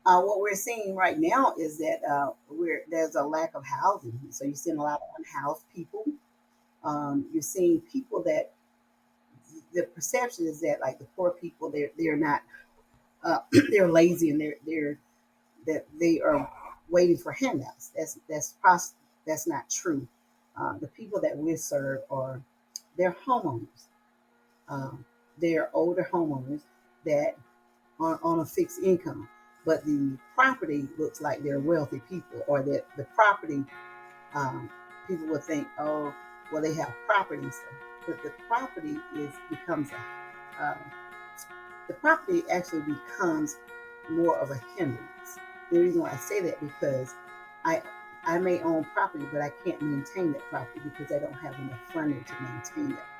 What we're seeing right now is that there's a lack of housing. So you're seeing a lot of unhoused people. You're seeing people that the perception is that like the poor people, they're not they're lazy and they're that they are waiting for handouts. That's not true. The people that we serve are they're homeowners. They're older homeowners that are on a fixed income, but the property looks like they're wealthy people, or that the property people would think, oh, well, they have property and stuff, but the property is becomes a the property actually becomes more of a hindrance. The reason why I say that because I I may own property, but I can't maintain that property because I don't have enough funding to maintain that property.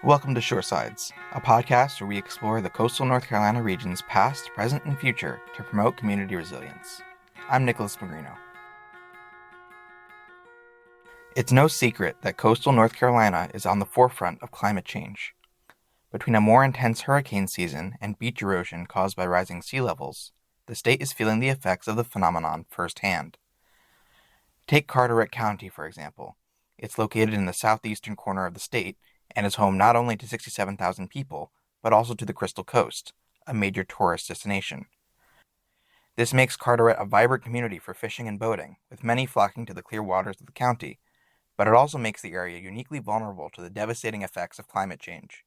Welcome to Shoresides, a podcast where we explore the coastal North Carolina region's past, present, and future to promote community resilience. I'm Nicholas Magrino. It's no secret that coastal North Carolina is on the forefront of climate change. Between a more intense hurricane season and beach erosion caused by rising sea levels, the state is feeling the effects of the phenomenon firsthand. Take Carteret County, for example. It's located in the southeastern corner of the state and is home not only to 67,000 people, but also to the Crystal Coast, a major tourist destination. This makes Carteret a vibrant community for fishing and boating, with many flocking to the clear waters of the county, but it also makes the area uniquely vulnerable to the devastating effects of climate change.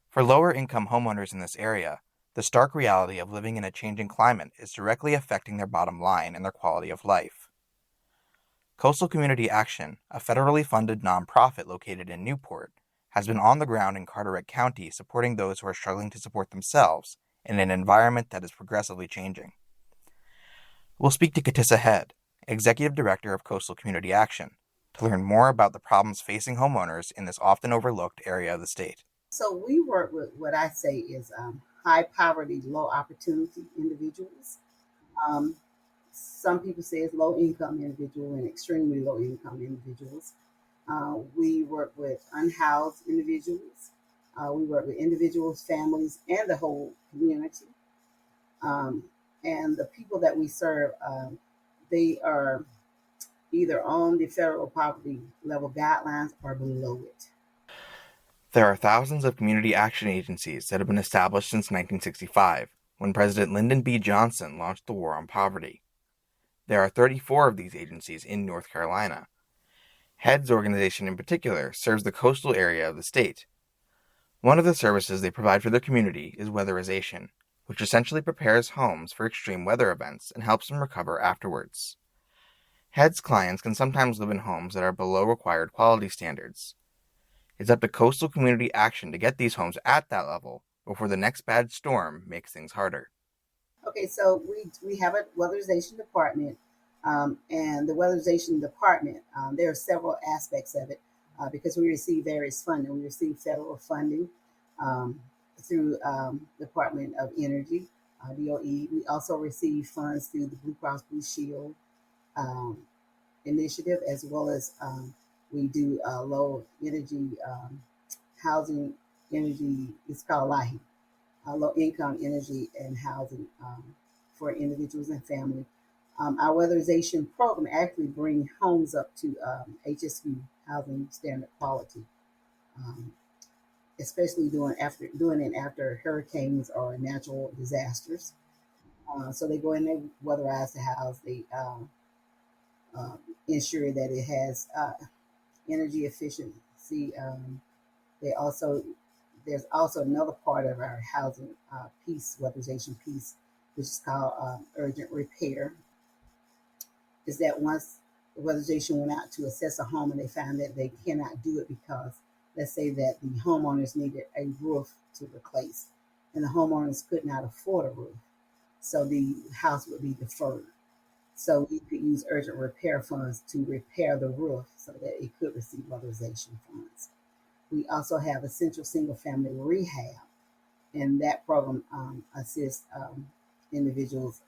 For lower-income homeowners in this area, the stark reality of living in a changing climate is directly affecting their bottom line and their quality of life. Coastal Community Action, a federally funded nonprofit located in Newport, has been on the ground in Carteret County supporting those who are struggling to support themselves in an environment that is progressively changing. We'll speak to Katissa Head, Executive Director of Coastal Community Action, to learn more about the problems facing homeowners in this often overlooked area of the state. So we work with what I say is high poverty, low opportunity individuals. Um, some people say it's low income individual and extremely low income individuals. We work with unhoused individuals. We work with individuals, families, and the whole community. Um, and the people that we serve, they are either on the federal poverty level guidelines or below it. There are thousands of community action agencies that have been established since 1965, when President Lyndon B. Johnson launched the War on Poverty. There are 34 of these agencies in North Carolina. HEAD's organization in particular serves the coastal area of the state. One of the services they provide for their community is weatherization, which essentially prepares homes for extreme weather events and helps them recover afterwards. HEAD's clients can sometimes live in homes that are below required quality standards. It's up to coastal community action to get these homes at that level before the next bad storm makes things harder. Okay, so we have a weatherization department, and the weatherization department, there are several aspects of it because we receive various funding. We receive federal funding um, through Department of Energy, DOE. We also receive funds through the Blue Cross Blue Shield um, initiative, as well as we do low energy housing energy. It's called LIHE, low income energy and housing for individuals and family. Our weatherization program actually bring homes up to HSU housing standard quality, um, especially doing it after hurricanes or natural disasters. So they go in there, weatherize the house. They uh, ensure that it has energy efficiency. They also there's also another part of our housing piece, weatherization piece, which is called urgent repair. Is that once the weatherization went out to assess a home and they found that they cannot do it because, let's say that the homeowners needed a roof to replace, and the homeowners could not afford a roof, so the house would be deferred. So we could use urgent repair funds to repair the roof so that it could receive weatherization funds. We also have essential single family rehab, and that program assists individuals,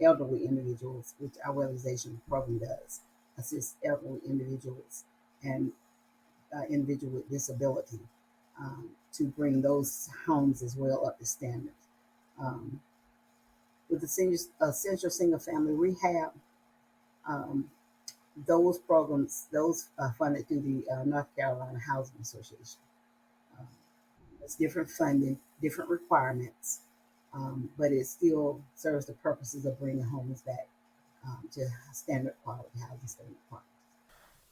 elderly individuals, which our weatherization program does assist elderly individuals and individuals with disability. to bring those homes as well up to standards. Um, with the essential single family rehab, um, those programs, those are funded through the North Carolina Housing Association. Um, it's different funding, different requirements, but it still serves the purposes of bringing homes back to standard quality housing standard quality.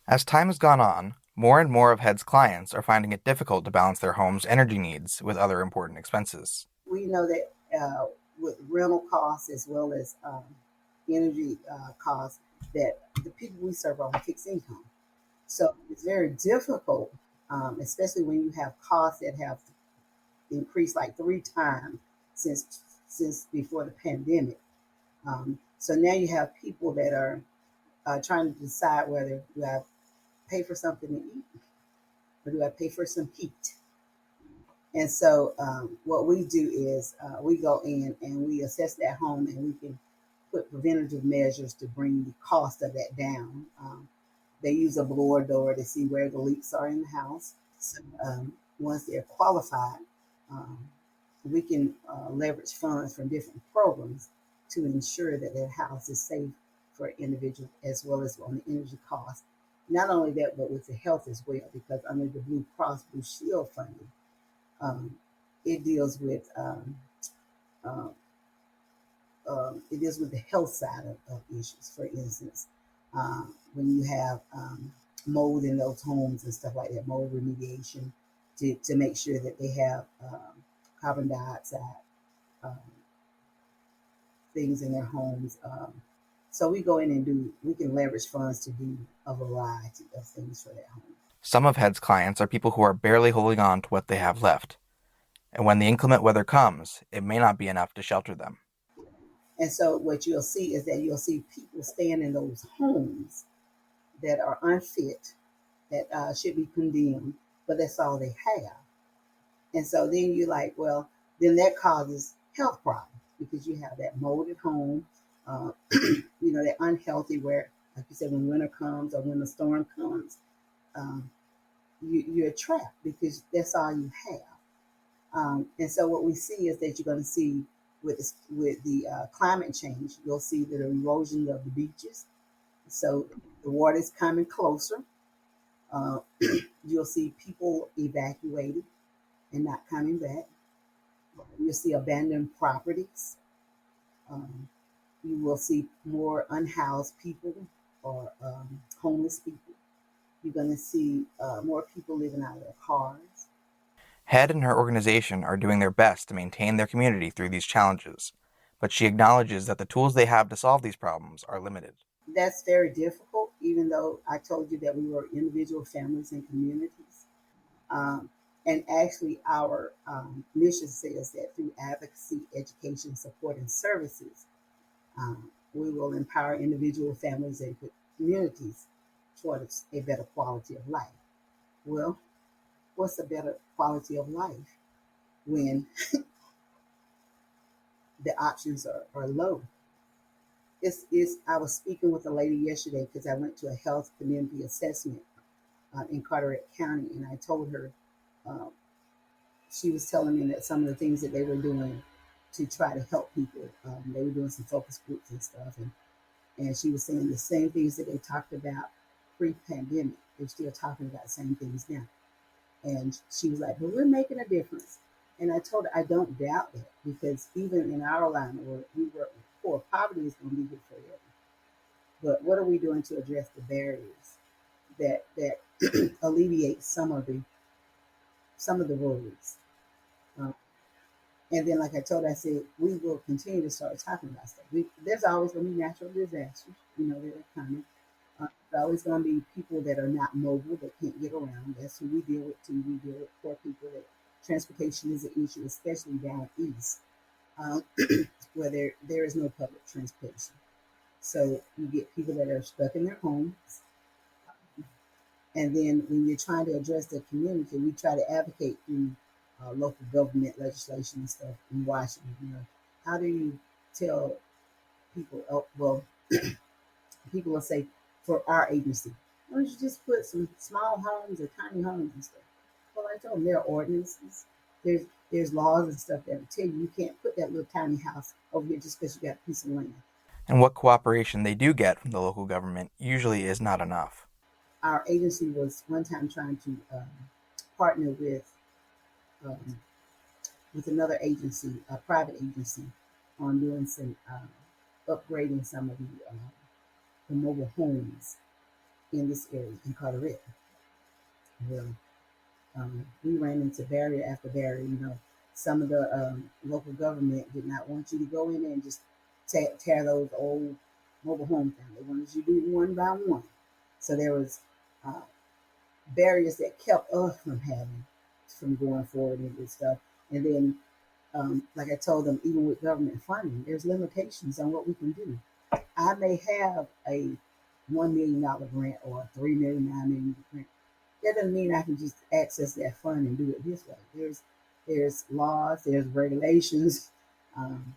As time has gone on, more and more of Head's clients are finding it difficult to balance their home's energy needs with other important expenses. We know that with rental costs as well as energy costs, that the people we serve are on fixed income. So it's very difficult, especially when you have costs that have increased like 3 times since before the pandemic. So now you have people that are trying to decide whether do I pay for something to eat or do I pay for some heat. And so what we do is we go in and we assess that home and we can put preventative measures to bring the cost of that down. They use a blower door to see where the leaks are in the house. So, once they're qualified, um, we can leverage funds from different programs to ensure that their house is safe for individuals as well as on the energy cost. Not only that, but with the health as well, because under the Blue Cross Blue Shield funding, um, it deals with uh, it deals with the health side of issues. For instance, when you have mold in those homes and stuff like that, mold remediation, to make sure that they have carbon dioxide um, things in their homes. So we go in and we can leverage funds to do a variety of things for their home. Some of Head's clients are people who are barely holding on to what they have left, and when the inclement weather comes, it may not be enough to shelter them. And so what you'll see is that you'll see people staying in those homes that are unfit, that should be condemned, but that's all they have. And so then you're like, well, then that causes health problems because you have that molded home, that unhealthy where, like you said, when winter comes or when the storm comes, um, you're trapped because that's all you have. And so what we see is that you're going to see with the climate change, you'll see the erosion of the beaches. So the water is coming closer. Uh, you'll see people evacuating and not coming back. You'll see abandoned properties. Um, you will see more unhoused people or homeless people. You're going to see more people living out of their cars. Head and her organization are doing their best to maintain their community through these challenges, but she acknowledges that the tools they have to solve these problems are limited. That's very difficult, even though I told you that we were individual families and communities. Um, and actually, our mission says that through advocacy, education, support, and services, we will empower individual families and communities towards a better quality of life. Well, what's a better quality of life when the options are low? I was speaking with a lady yesterday because I went to a health community assessment in Carteret County, and I told her uh, she was telling me that some of the things that they were doing to try to help people, they were doing some focus groups and stuff, and she was saying the same things that they talked about pre-pandemic. They're still talking about the same things now. And she was like, "But we're making a difference." And I told her I don't doubt that because even in our line of work, we work with poor. Poverty is going to be here forever. But what are we doing to address the barriers that alleviate some of the worries? Um, and then, like I told her, I said we will continue to start talking about stuff. There's always going to be natural disasters. They're coming. There's always going to be people that are not mobile that can't get around. That's who we deal with too. We deal with poor people that transportation is an issue, especially down east, um, where there is no public transportation. So you get people that are stuck in their homes. And then when you're trying to address the community, we try to advocate through local government legislation and stuff in Washington. How do you tell people, oh, well, people will say, for our agency, why don't you just put some small homes or tiny homes and stuff? Well, I told them there are ordinances. There's there's laws and stuff that will tell you can't put that little tiny house over here just because you got a piece of land. And what cooperation they do get from the local government usually is not enough. Our agency was one time trying to partner um, with another agency, a private agency, on doing some upgrading some of the mobile homes in this area in Carteret. Well, we ran into barrier after barrier. Some of the local government did not want you to go in there and just tear those old mobile homes down. They wanted you to do one by one. So there was uh, barriers that kept us from going forward and this stuff. And then, like I told them, even with government funding, there's limitations on what we can do. I may have a $1 million grant or a $3 million, $9 million grant. That doesn't mean I can just access that fund and do it this way. There's laws, there's regulations, um,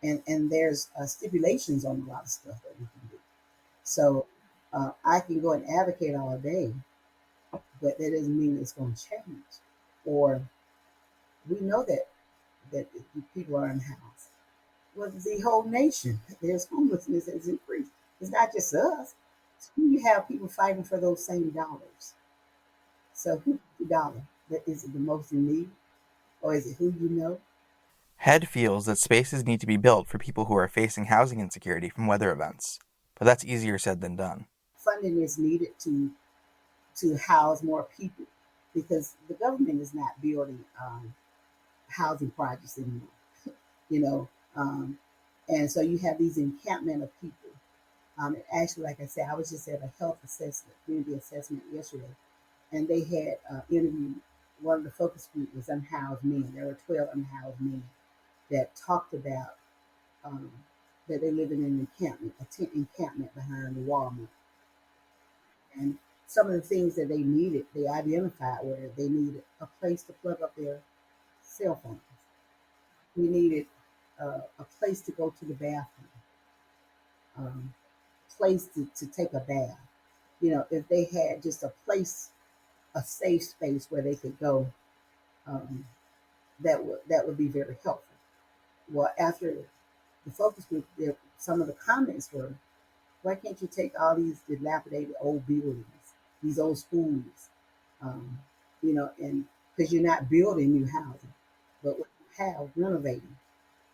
and there's stipulations on a lot of stuff that we can do. So I can go and advocate all day, but that doesn't mean it's going to change. Or we know that the people are unhoused. Well, the whole nation, there's homelessness has increased. It's not just us. You have people fighting for those same dollars. So who's the dollar? Is it the most in need, or is it who you know? HED feels that spaces need to be built for people who are facing housing insecurity from weather events, but that's easier said than done. Funding is needed to house more people because the government is not building housing projects anymore. You know, um, and so you have these encampment of people. Actually, like I said, I was just at a health assessment, community assessment yesterday, and they had interviewed one of the focus group was unhoused men. There were 12 unhoused men that talked about um, that they live in an encampment, a tent encampment behind the Walmart. And some of the things that they needed, they identified where they needed a place to plug up their cell phones. We needed a place to go to the bathroom, place to take a bath. If they had just a place, a safe space where they could go, um, that would be very helpful. Well, after the focus group, some of the comments were, why can't you take all these dilapidated old buildings, these old schools, um, and because you're not building new housing, but what you have, renovating,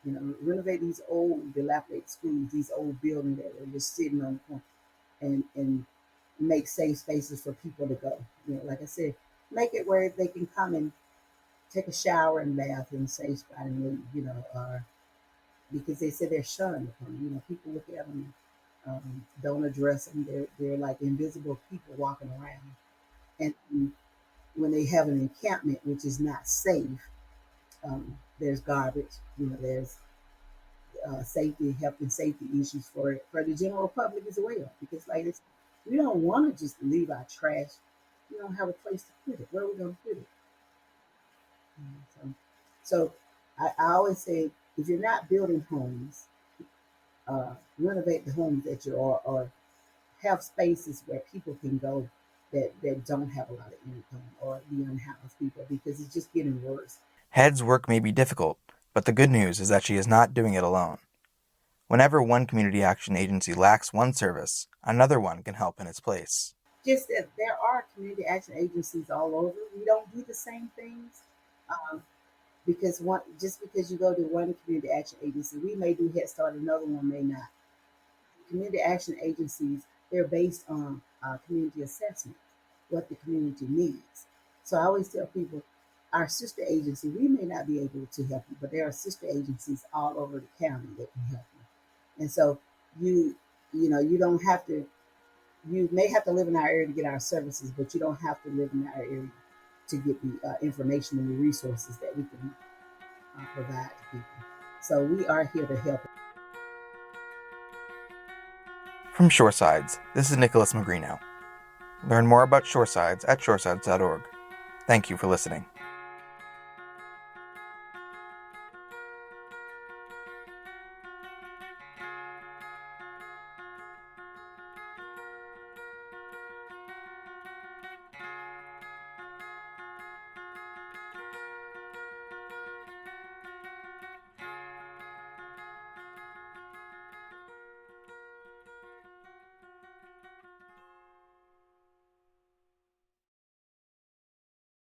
renovate these old dilapidated schools, these old buildings that are just sitting on the corner, and make safe spaces for people to go. Like I said, make it where they can come and take a shower and bath in a safe spot and leave, because they say they're shunned upon. People look at them, don't address them. They're like invisible people walking around. And when they have an encampment, which is not safe, there's garbage. There's safety, health, and safety issues for the general public as well. Because like this, we don't want to just leave our trash. We don't have a place to put it. Where are we going to put it? So I always say, if you're not building homes, renovate the homes that you are, or have spaces where people can go that don't have a lot of income, or the unhoused people, because it's just getting worse. HED's work may be difficult, but the good news is that she is not doing it alone. Whenever one community action agency lacks one service, another one can help in its place. Just that there are community action agencies all over. We don't do the same things. Um, because just because you go to one community action agency, we may do Head Start, another one may not. Community action agencies, they're based on community assessment, what the community needs. So I always tell people, our sister agency, we may not be able to help you, but there are sister agencies all over the county that can help you. And so you, you don't have to. You may have to live in our area to get our services, but you don't have to live in our area to get the information and the resources that we can provide to people. So we are here to help. From Shoresides, this is Nicholas Magrino. Learn more about Shoresides at shoresides.org. Thank you for listening.